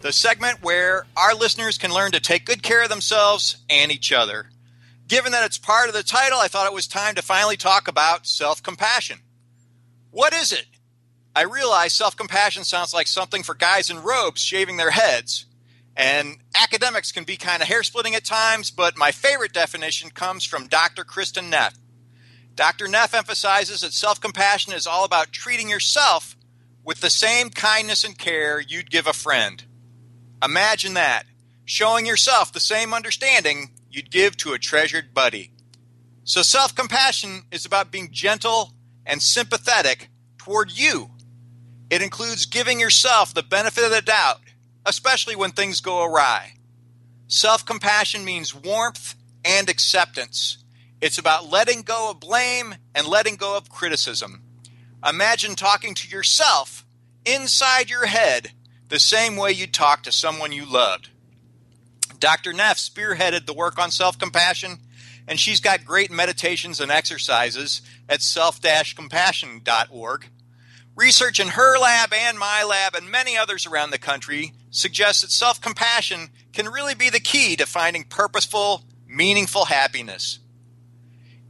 the segment where our listeners can learn to take good care of themselves and each other. Given that it's part of the title, I thought it was time to finally talk about self-compassion. What is it? I realize self-compassion sounds like something for guys in robes shaving their heads, and academics can be kind of hair-splitting at times, but my favorite definition comes from Dr. Kristen Neff. Dr. Neff emphasizes that self-compassion is all about treating yourself with the same kindness and care you'd give a friend. Imagine that, showing yourself the same understanding you'd give to a treasured buddy. So self-compassion is about being gentle and sympathetic toward you. It includes giving yourself the benefit of the doubt, especially when things go awry. Self-compassion means warmth and acceptance. It's about letting go of blame and letting go of criticism. Imagine talking to yourself inside your head the same way you'd talk to someone you loved. Dr. Neff spearheaded the work on self-compassion, and she's got great meditations and exercises at self-compassion.org. Research in her lab and my lab and many others around the country suggests that self-compassion can really be the key to finding purposeful, meaningful happiness.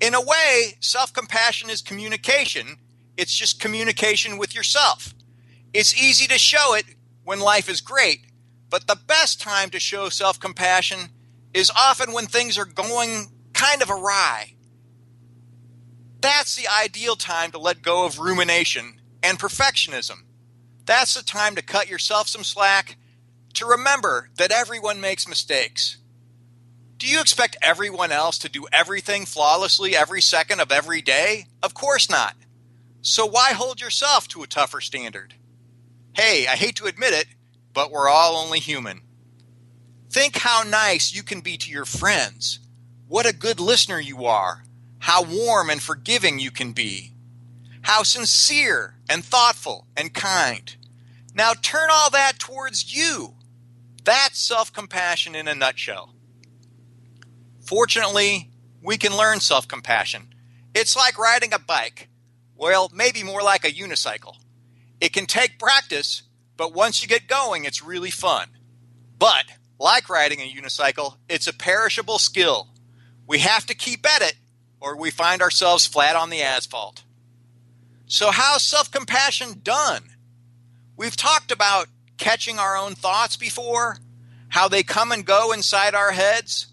In a way, self-compassion is communication. It's just communication with yourself. It's easy to show it when life is great, but the best time to show self-compassion is often when things are going kind of awry. That's the ideal time to let go of rumination and perfectionism. That's the time to cut yourself some slack, to remember that everyone makes mistakes. Do you expect everyone else to do everything flawlessly every second of every day? Of course not. So why hold yourself to a tougher standard? Hey, I hate to admit it, but we're all only human. Think how nice you can be to your friends. What a good listener you are. How warm and forgiving you can be. How sincere and thoughtful and kind. Now turn all that towards you. That's self-compassion in a nutshell. Fortunately, we can learn self-compassion. It's like riding a bike. Well, maybe more like a unicycle. It can take practice, but once you get going, it's really fun. But, like riding a unicycle, it's a perishable skill. We have to keep at it, or we find ourselves flat on the asphalt. So how's self-compassion done? We've talked about catching our own thoughts before, how they come and go inside our heads.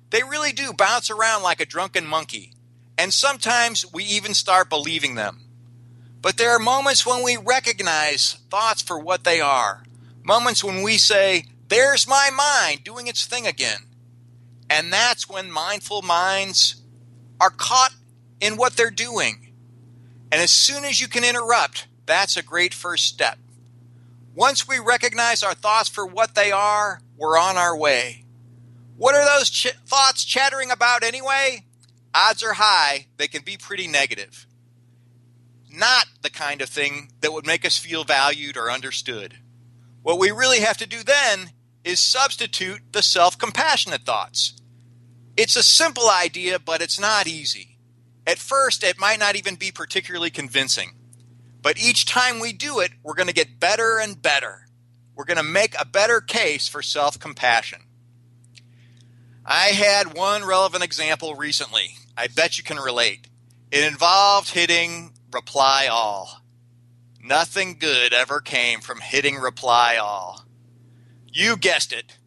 They really do bounce around like a drunken monkey, and sometimes we even start believing them. But there are moments when we recognize thoughts for what they are, moments when we say, "There's my mind doing its thing again." And that's when mindful minds are caught in what they're doing. And as soon as you can interrupt, that's a great first step. Once we recognize our thoughts for what they are, we're on our way. What are those thoughts chattering about anyway? Odds are high they can be pretty negative. Not the kind of thing that would make us feel valued or understood. What we really have to do then is substitute the self-compassionate thoughts. It's a simple idea, but it's not easy. At first, it might not even be particularly convincing. But each time we do it, we're going to get better and better. We're going to make a better case for self-compassion. I had one relevant example recently. I bet you can relate. It involved hitting reply all. Nothing good ever came from hitting reply all. You guessed it.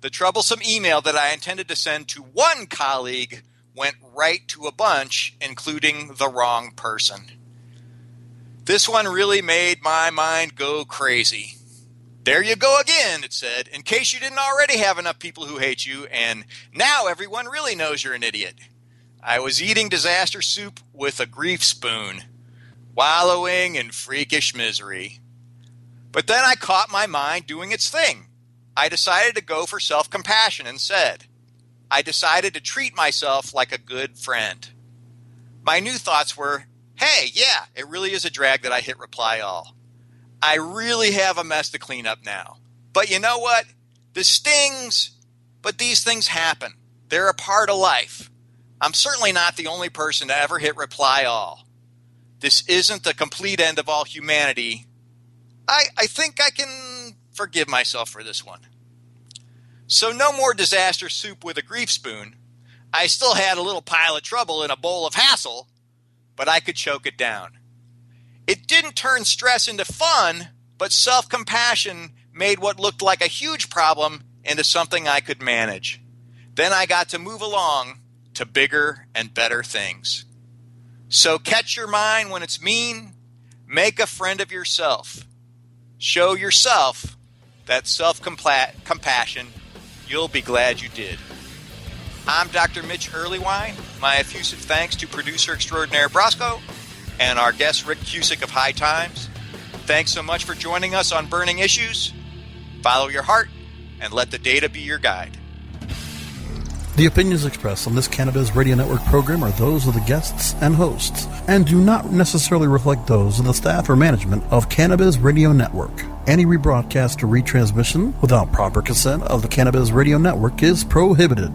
The troublesome email that I intended to send to one colleague went right to a bunch, including the wrong person. This one really made my mind go crazy. There you go again, it said, in case you didn't already have enough people who hate you, and now everyone really knows you're an idiot. I was eating disaster soup with a grief spoon, wallowing in freakish misery. But then I caught my mind doing its thing. I decided to go for self-compassion and said, I decided to treat myself like a good friend. My new thoughts were, hey, yeah, it really is a drag that I hit reply all. I really have a mess to clean up now. But you know what? This stings, but these things happen. They're a part of life. I'm certainly not the only person to ever hit reply all. This isn't the complete end of all humanity. I think I can forgive myself for this one. So no more disaster soup with a grief spoon. I still had a little pile of trouble in a bowl of hassle, but I could choke it down. It didn't turn stress into fun, but self-compassion made what looked like a huge problem into something I could manage. Then I got to move along to bigger and better things. So catch your mind when it's mean. Make a friend of yourself. Show yourself that self-compassion. You'll be glad you did. I'm Dr. Mitch Earleywine. My effusive thanks to producer extraordinaire Brosco and our guest Rick Cusick of High Times. Thanks so much for joining us on Burning Issues. Follow your heart and let the data be your guide. The opinions expressed on this Cannabis Radio Network program are those of the guests and hosts and do not necessarily reflect those of the staff or management of Cannabis Radio Network. Any rebroadcast or retransmission without proper consent of the Cannabis Radio Network is prohibited.